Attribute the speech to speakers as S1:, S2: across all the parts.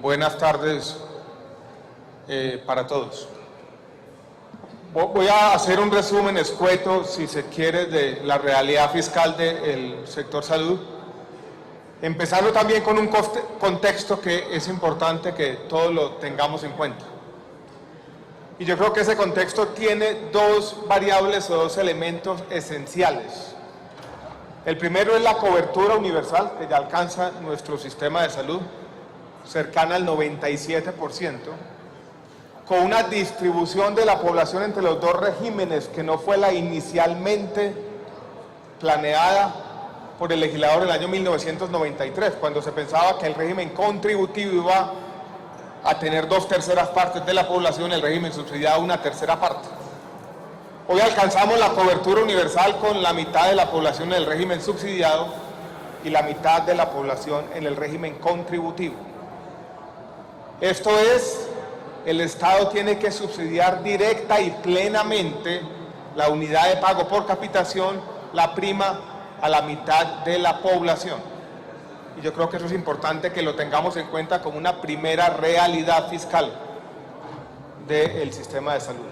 S1: Buenas tardes para todos. Voy a hacer un resumen escueto, si se quiere, de la realidad fiscal del sector salud, empezando también con un contexto que es importante que todos lo tengamos en cuenta. Y yo creo que ese contexto tiene dos variables o dos elementos esenciales. El primero es la cobertura universal, que ya alcanza nuestro sistema de salud, cercana al 97%, con una distribución de la población entre los dos regímenes que no fue la inicialmente planeada por el legislador en el año 1993, cuando se pensaba que el régimen contributivo iba a tener 2/3 partes de la población, el régimen subsidiado 1/3 parte. Hoy alcanzamos la cobertura universal con la mitad de la población en el régimen subsidiado y la mitad de la población en el régimen contributivo. Esto es, el Estado tiene que subsidiar directa y plenamente la unidad de pago por capitación, la prima, a la mitad de la población. Y yo creo que eso es importante que lo tengamos en cuenta como una primera realidad fiscal del sistema de salud.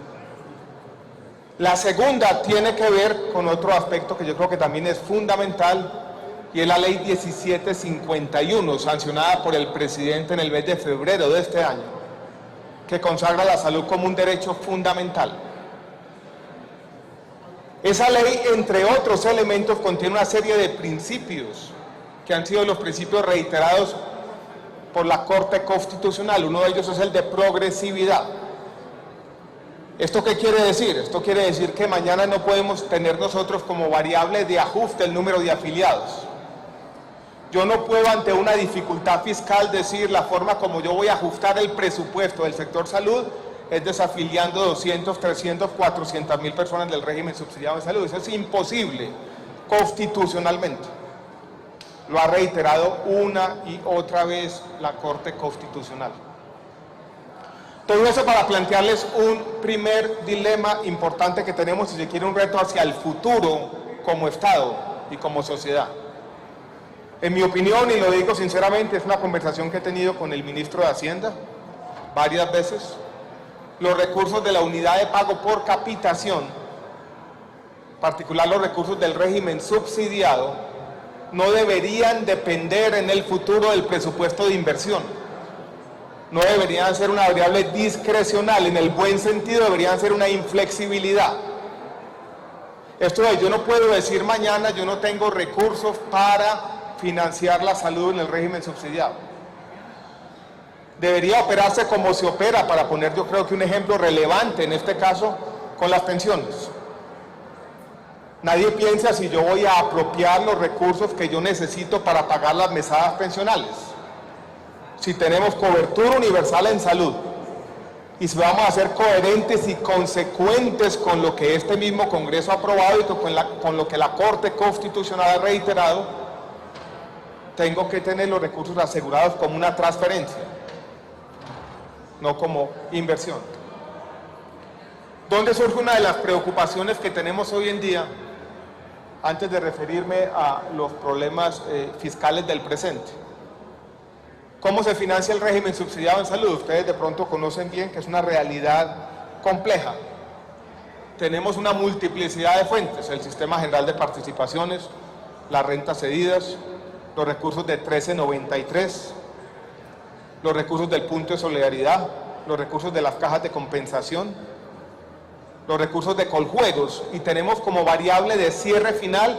S1: La segunda tiene que ver con otro aspecto que yo creo que también es fundamental, y es la ley 1751, sancionada por el presidente en el mes de febrero de este año, que consagra la salud como un derecho fundamental. Esa ley, entre otros elementos, contiene una serie de principios que han sido los principios reiterados por la Corte Constitucional. Uno de ellos es el de progresividad. ¿Esto qué quiere decir? Esto quiere decir que mañana no podemos tener nosotros como variable de ajuste el número de afiliados. Yo no puedo, ante una dificultad fiscal, decir la forma como yo voy a ajustar el presupuesto del sector salud es desafiliando 200, 300, 400 mil personas del régimen subsidiado de salud. Eso es imposible constitucionalmente. Lo ha reiterado una y otra vez la Corte Constitucional. Todo eso para plantearles un primer dilema importante que tenemos, si se quiere, un reto hacia el futuro como Estado y como sociedad. En mi opinión, y lo digo sinceramente, es una conversación que he tenido con el ministro de Hacienda varias veces, los recursos de la unidad de pago por capitación, en particular los recursos del régimen subsidiado, no deberían depender en el futuro del presupuesto de inversión. No deberían ser una variable discrecional, en el buen sentido deberían ser una inflexibilidad. Esto es, yo no puedo decir mañana yo no tengo recursos para financiar la salud en el régimen subsidiado. Debería operarse como se opera, para poner yo creo que un ejemplo relevante en este caso, con las pensiones. Nadie piensa si yo voy a apropiar los recursos que yo necesito para pagar las mesadas pensionales. Si tenemos cobertura universal en salud y si vamos a ser coherentes y consecuentes con lo que este mismo Congreso ha aprobado y con lo que la Corte Constitucional ha reiterado, tengo que tener los recursos asegurados como una transferencia, no como inversión. ¿Dónde surge una de las preocupaciones que tenemos hoy en día? Antes de referirme a los problemas fiscales del presente. ¿Cómo se financia el régimen subsidiado en salud? Ustedes de pronto conocen bien que es una realidad compleja. Tenemos una multiplicidad de fuentes: el Sistema General de Participaciones, las rentas cedidas, los recursos de 1393, los recursos del punto de solidaridad, los recursos de las cajas de compensación, los recursos de coljuegos, y tenemos como variable de cierre final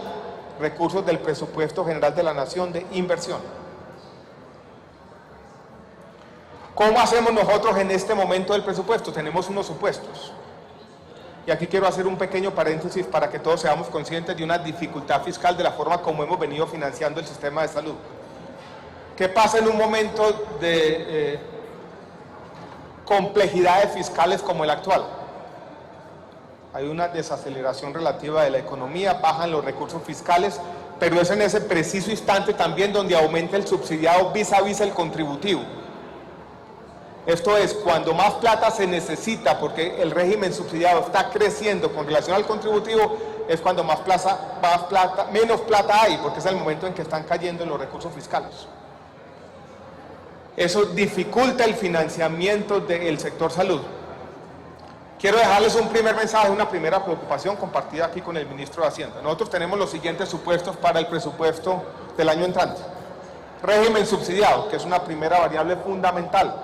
S1: recursos del presupuesto general de la nación de inversión. ¿Cómo hacemos nosotros en este momento del presupuesto? Tenemos unos supuestos. Y aquí quiero hacer un pequeño paréntesis para que todos seamos conscientes de una dificultad fiscal de la forma como hemos venido financiando el sistema de salud. ¿Qué pasa en un momento de complejidades fiscales como el actual? Hay una desaceleración relativa de la economía, bajan los recursos fiscales, pero es en ese preciso instante también donde aumenta el subsidiado vis a vis el contributivo. Esto es, cuando más plata se necesita, porque el régimen subsidiado está creciendo con relación al contributivo, es cuando menos plata hay, porque es el momento en que están cayendo los recursos fiscales. Eso dificulta el financiamiento del sector salud. Quiero dejarles un primer mensaje, una primera preocupación compartida aquí con el ministro de Hacienda. Nosotros tenemos los siguientes supuestos para el presupuesto del año entrante. Régimen subsidiado, que es una primera variable fundamental,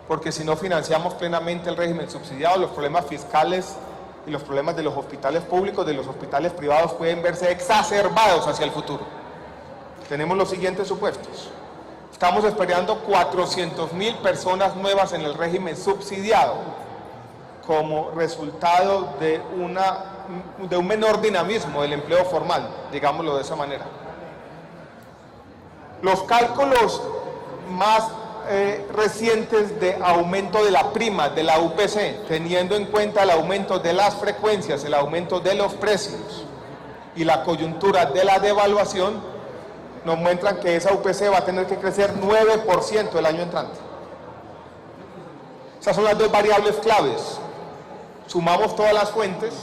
S1: porque si no financiamos plenamente el régimen subsidiado, los problemas fiscales y los problemas de los hospitales públicos, de los hospitales privados, pueden verse exacerbados hacia el futuro. Tenemos los siguientes supuestos. Estamos esperando 400.000 personas nuevas en el régimen subsidiado como resultado de un menor dinamismo del empleo formal, digámoslo de esa manera. Los cálculos más recientes de aumento de la prima de la UPC, teniendo en cuenta el aumento de las frecuencias, el aumento de los precios y la coyuntura de la devaluación, nos muestran que esa UPC va a tener que crecer 9% el año entrante. Esas son las dos variables claves. Sumamos todas las fuentes,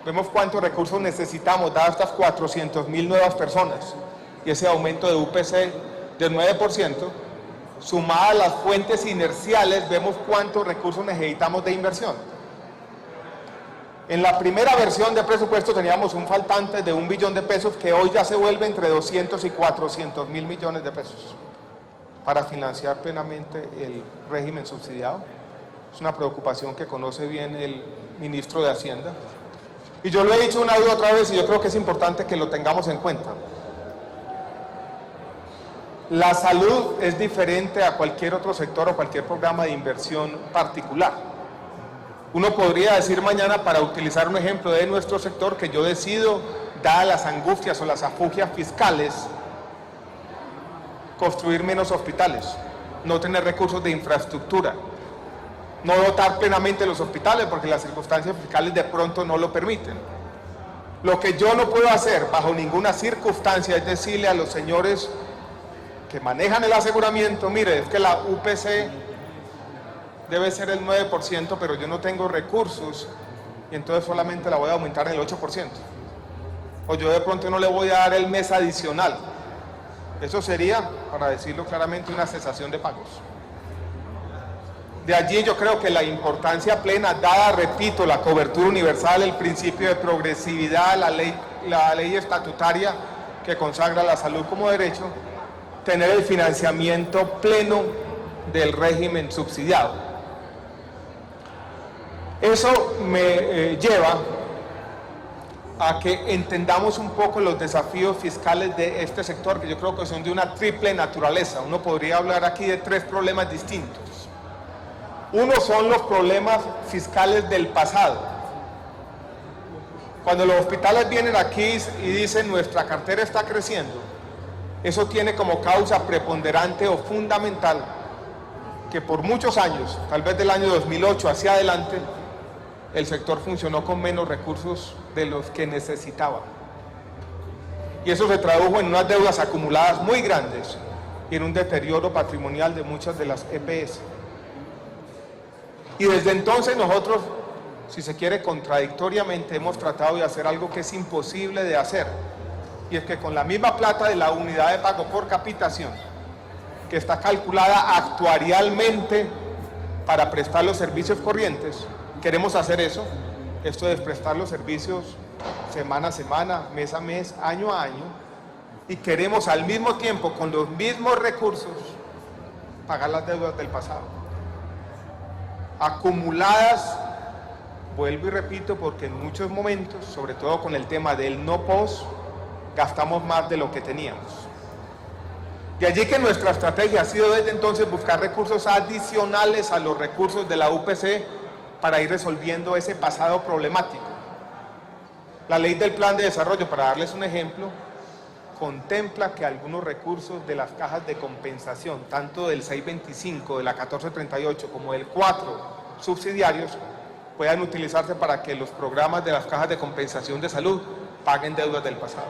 S1: vemos cuántos recursos necesitamos dadas estas 400.000 nuevas personas y ese aumento de UPC del 9%, sumadas las fuentes inerciales, vemos cuántos recursos necesitamos de inversión. En la primera versión de presupuesto teníamos un faltante de 1 billón de pesos que hoy ya se vuelve entre 200 y 400.000 millones de pesos para financiar plenamente el régimen subsidiado. Es una preocupación que conoce bien el ministro de Hacienda. Y yo lo he dicho una y otra vez y yo creo que es importante que lo tengamos en cuenta. La salud es diferente a cualquier otro sector o cualquier programa de inversión particular. Uno podría decir mañana, para utilizar un ejemplo de nuestro sector, que yo decido, dadas las angustias o las afugias fiscales, construir menos hospitales, no tener recursos de infraestructura, no dotar plenamente los hospitales porque las circunstancias fiscales de pronto no lo permiten. Lo que yo no puedo hacer bajo ninguna circunstancia es decirle a los señores que manejan el aseguramiento, mire, es que la UPC debe ser el 9%, pero yo no tengo recursos y entonces solamente la voy a aumentar en el 8%. O yo de pronto no le voy a dar el mes adicional. Eso sería, para decirlo claramente, una cesación de pagos. De allí yo creo que la importancia plena, dada, repito, la cobertura universal, el principio de progresividad, la ley estatutaria que consagra la salud como derecho, tener el financiamiento pleno del régimen subsidiado. Eso me lleva a que entendamos un poco los desafíos fiscales de este sector, que yo creo que son de una triple naturaleza. Uno podría hablar aquí de 3 problemas distintos. Uno son los problemas fiscales del pasado. Cuando los hospitales vienen aquí y dicen nuestra cartera está creciendo, eso tiene como causa preponderante o fundamental que por muchos años, tal vez del año 2008 hacia adelante, el sector funcionó con menos recursos de los que necesitaba. Y eso se tradujo en unas deudas acumuladas muy grandes y en un deterioro patrimonial de muchas de las EPS. Y desde entonces nosotros, si se quiere contradictoriamente, hemos tratado de hacer algo que es imposible de hacer. Y es que con la misma plata de la unidad de pago por capitación, que está calculada actuarialmente para prestar los servicios corrientes, queremos hacer eso, esto de prestar los servicios semana a semana, mes a mes, año a año, y queremos al mismo tiempo, con los mismos recursos, pagar las deudas del pasado. Acumuladas, vuelvo y repito, porque en muchos momentos, sobre todo con el tema del no POS, gastamos más de lo que teníamos. De allí que nuestra estrategia ha sido desde entonces buscar recursos adicionales a los recursos de la UPC para ir resolviendo ese pasado problemático. La ley del plan de desarrollo, para darles un ejemplo, contempla que algunos recursos de las cajas de compensación, tanto del 625, de la 1438, como del 4 subsidiarios, puedan utilizarse para que los programas de las cajas de compensación de salud paguen deudas del pasado.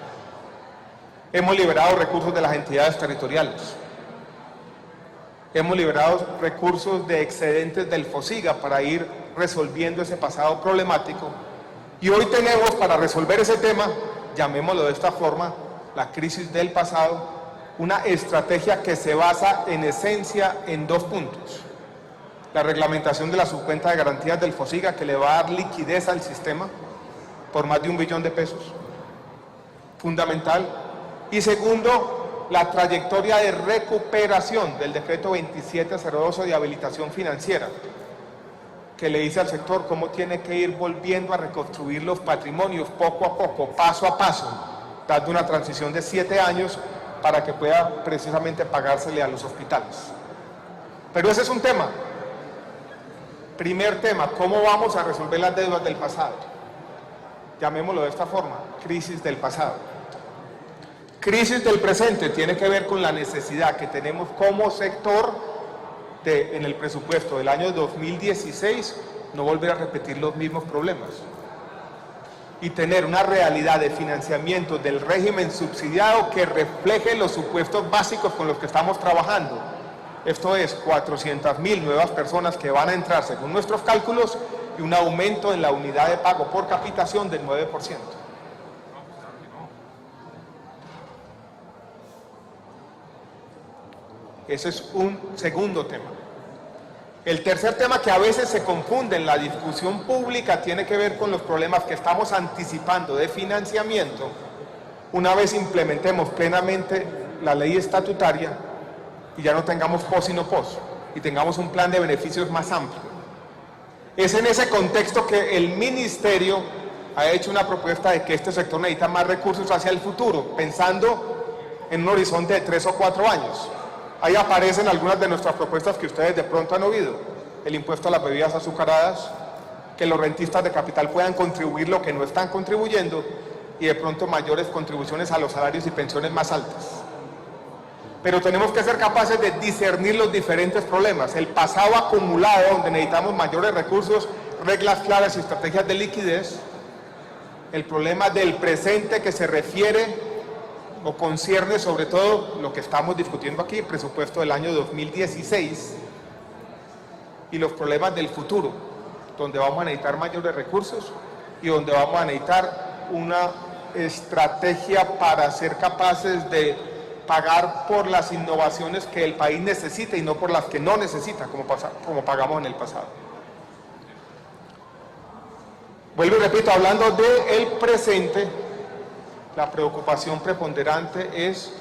S1: Hemos liberado recursos de las entidades territoriales. Hemos liberado recursos de excedentes del FOSIGA para ir resolviendo ese pasado problemático. Y hoy tenemos, para resolver ese tema, llamémoslo de esta forma, la crisis del pasado, una estrategia que se basa en esencia en 2 puntos. La reglamentación de la subcuenta de garantías del FOSIGA, que le va a dar liquidez al sistema por más de 1 billón de pesos, fundamental. Y segundo, la trayectoria de recuperación del decreto 2702 de habilitación financiera, que le dice al sector cómo tiene que ir volviendo a reconstruir los patrimonios poco a poco, paso a paso, dando una transición de 7 años para que pueda precisamente pagársele a los hospitales. Pero ese es un tema. Primer tema, ¿cómo vamos a resolver las deudas del pasado? Llamémoslo de esta forma, crisis del pasado. Crisis del presente tiene que ver con la necesidad que tenemos como sector de, en el presupuesto del año 2016, no volver a repetir los mismos problemas y tener una realidad de financiamiento del régimen subsidiado que refleje los supuestos básicos con los que estamos trabajando. Esto es 400.000 nuevas personas que van a entrar según nuestros cálculos y un aumento en la unidad de pago por capitación del 9%. Ese es un segundo tema. El tercer tema, que a veces se confunde en la discusión pública, tiene que ver con los problemas que estamos anticipando de financiamiento una vez implementemos plenamente la ley estatutaria y ya no tengamos pos y no pos, y tengamos un plan de beneficios más amplio. Es en ese contexto que el Ministerio ha hecho una propuesta de que este sector necesita más recursos hacia el futuro, pensando en un horizonte de 3 o 4 años. Ahí aparecen algunas de nuestras propuestas que ustedes de pronto han oído. El impuesto a las bebidas azucaradas, que los rentistas de capital puedan contribuir lo que no están contribuyendo, y de pronto mayores contribuciones a los salarios y pensiones más altas. Pero tenemos que ser capaces de discernir los diferentes problemas. El pasado acumulado, donde necesitamos mayores recursos, reglas claras y estrategias de liquidez. El problema del presente, que se refiere o concierne sobre todo lo que estamos discutiendo aquí, el presupuesto del año 2016. Y los problemas del futuro, donde vamos a necesitar mayores recursos y donde vamos a necesitar una estrategia para ser capaces de pagar por las innovaciones que el país necesita y no por las que no necesita, como pagamos en el pasado. Vuelvo y repito, hablando del presente, la preocupación preponderante es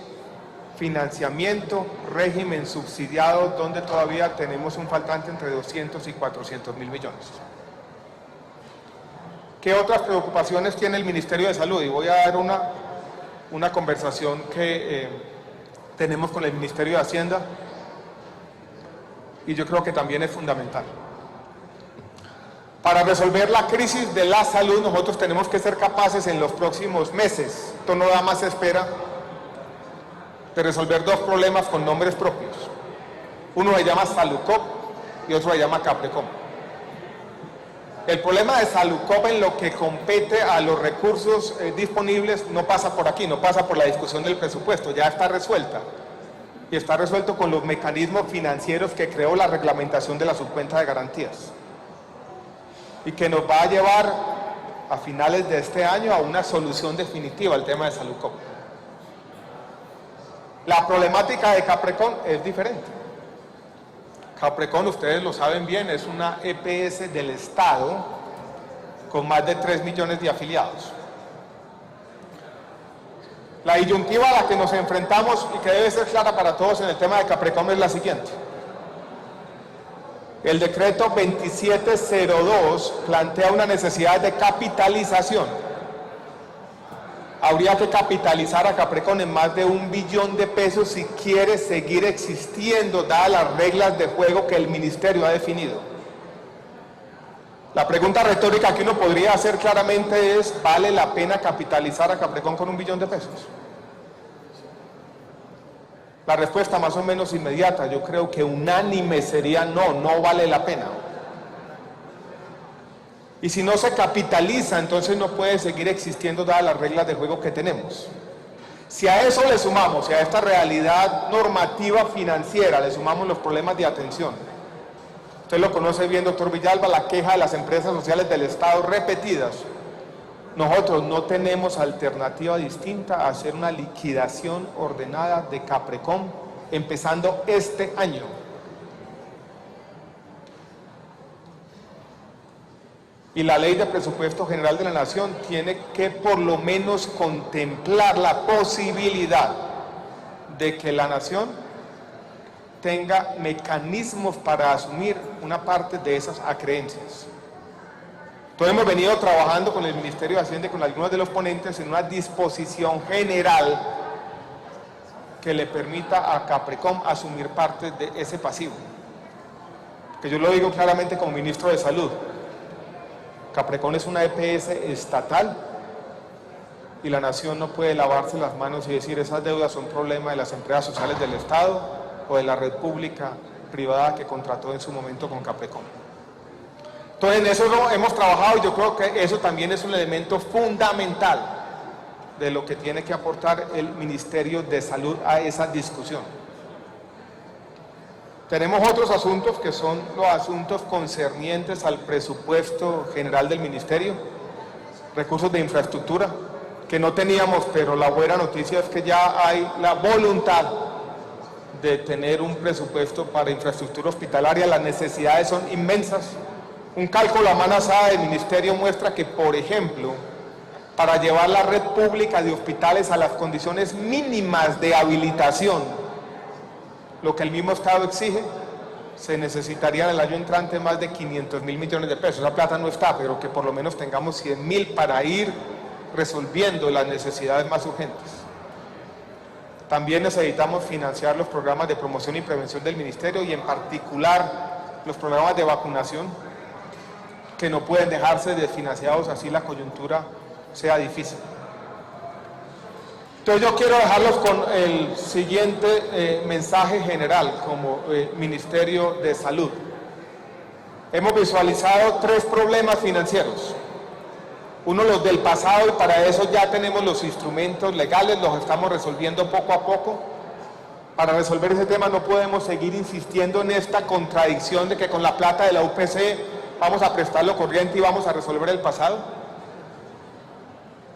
S1: financiamiento, régimen subsidiado, donde todavía tenemos un faltante entre 200 y 400.000 millones. ¿Qué otras preocupaciones tiene el Ministerio de Salud? Y voy a dar una conversación que tenemos con el Ministerio de Hacienda y yo creo que también es fundamental. Para resolver la crisis de la salud, nosotros tenemos que ser capaces en los próximos meses, esto no da más espera, de resolver 2 problemas con nombres propios. Uno se llama Salucop y otro se llama Caprecom. El problema de Salucop, en lo que compete a los recursos disponibles, no pasa por aquí, no pasa por la discusión del presupuesto, ya está resuelta. Y está resuelto con los mecanismos financieros que creó la reglamentación de la subcuenta de garantías. Y que nos va a llevar a finales de este año a una solución definitiva al tema de Salucop. La problemática de Caprecom es diferente. Caprecom, ustedes lo saben bien, es una EPS del Estado con más de 3 millones de afiliados. La disyuntiva a la que nos enfrentamos y que debe ser clara para todos en el tema de Caprecom es la siguiente. El decreto 2702 plantea una necesidad de capitalización. Habría que capitalizar a Caprecom en más de 1 billón de pesos si quiere seguir existiendo, dadas las reglas de juego que el Ministerio ha definido. La pregunta retórica que uno podría hacer claramente es: ¿vale la pena capitalizar a Caprecom con 1 billón de pesos? La respuesta más o menos inmediata, yo creo que unánime, sería no, no vale la pena. Y si no se capitaliza, entonces no puede seguir existiendo dadas las reglas de juego que tenemos. Si a eso le sumamos, si a esta realidad normativa financiera le sumamos los problemas de atención, usted lo conoce bien, doctor Villalba, la queja de las empresas sociales del Estado repetidas, Nosotros no tenemos alternativa distinta a hacer una liquidación ordenada de Caprecom empezando este año. Y la Ley de Presupuesto General de la Nación tiene que por lo menos contemplar la posibilidad de que la Nación tenga mecanismos para asumir una parte de esas acreencias. Entonces hemos venido trabajando con el Ministerio de Hacienda y con algunos de los ponentes en una disposición general que le permita a Caprecom asumir parte de ese pasivo. Que yo lo digo claramente como ministro de Salud. Caprecom es una EPS estatal y la Nación no puede lavarse las manos y decir esas deudas son problema de las empresas sociales del Estado o de la red pública privada que contrató en su momento con Caprecom. Entonces en eso hemos trabajado y yo creo que eso también es un elemento fundamental de lo que tiene que aportar el Ministerio de Salud a esa discusión. Tenemos otros asuntos que son los asuntos concernientes al presupuesto general del Ministerio, recursos de infraestructura, que no teníamos, pero la buena noticia es que ya hay la voluntad de tener un presupuesto para infraestructura hospitalaria. Las necesidades son inmensas. Un cálculo a mano alzada del Ministerio muestra que, por ejemplo, para llevar la red pública de hospitales a las condiciones mínimas de habilitación, lo que el mismo Estado exige, se necesitaría en el año entrante más de 500.000 millones de pesos. Esa plata no está, pero que por lo menos tengamos 100.000 para ir resolviendo las necesidades más urgentes. También necesitamos financiar los programas de promoción y prevención del Ministerio y en particular los programas de vacunación, que no pueden dejarse desfinanciados así la coyuntura sea difícil. Entonces yo quiero dejarlos con el siguiente mensaje general como Ministerio de Salud. Hemos visualizado 3 problemas financieros. Uno, los del pasado, y para eso ya tenemos los instrumentos legales, los estamos resolviendo poco a poco. Para resolver ese tema no podemos seguir insistiendo en esta contradicción de que con la plata de la UPC vamos a prestar lo corriente y vamos a resolver el pasado.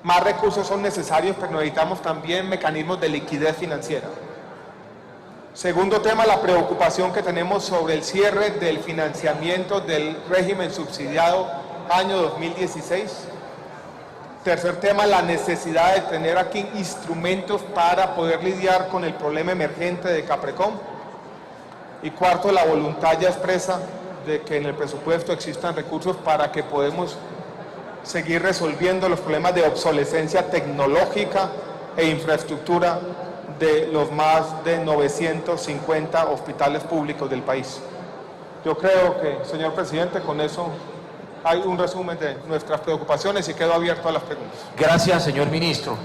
S1: Más recursos son necesarios, pero necesitamos también mecanismos de liquidez financiera. Segundo tema, la preocupación que tenemos sobre el cierre del financiamiento del régimen subsidiado año 2016. Tercer tema, la necesidad de tener aquí instrumentos para poder lidiar con el problema emergente de Caprecom. Y cuarto, la voluntad ya expresa de que en el presupuesto existan recursos para que podamos seguir resolviendo los problemas de obsolescencia tecnológica e infraestructura de los más de 950 hospitales públicos del país. Yo creo que, señor presidente, con eso hay un resumen de nuestras preocupaciones y quedo abierto a las preguntas.
S2: Gracias, señor ministro.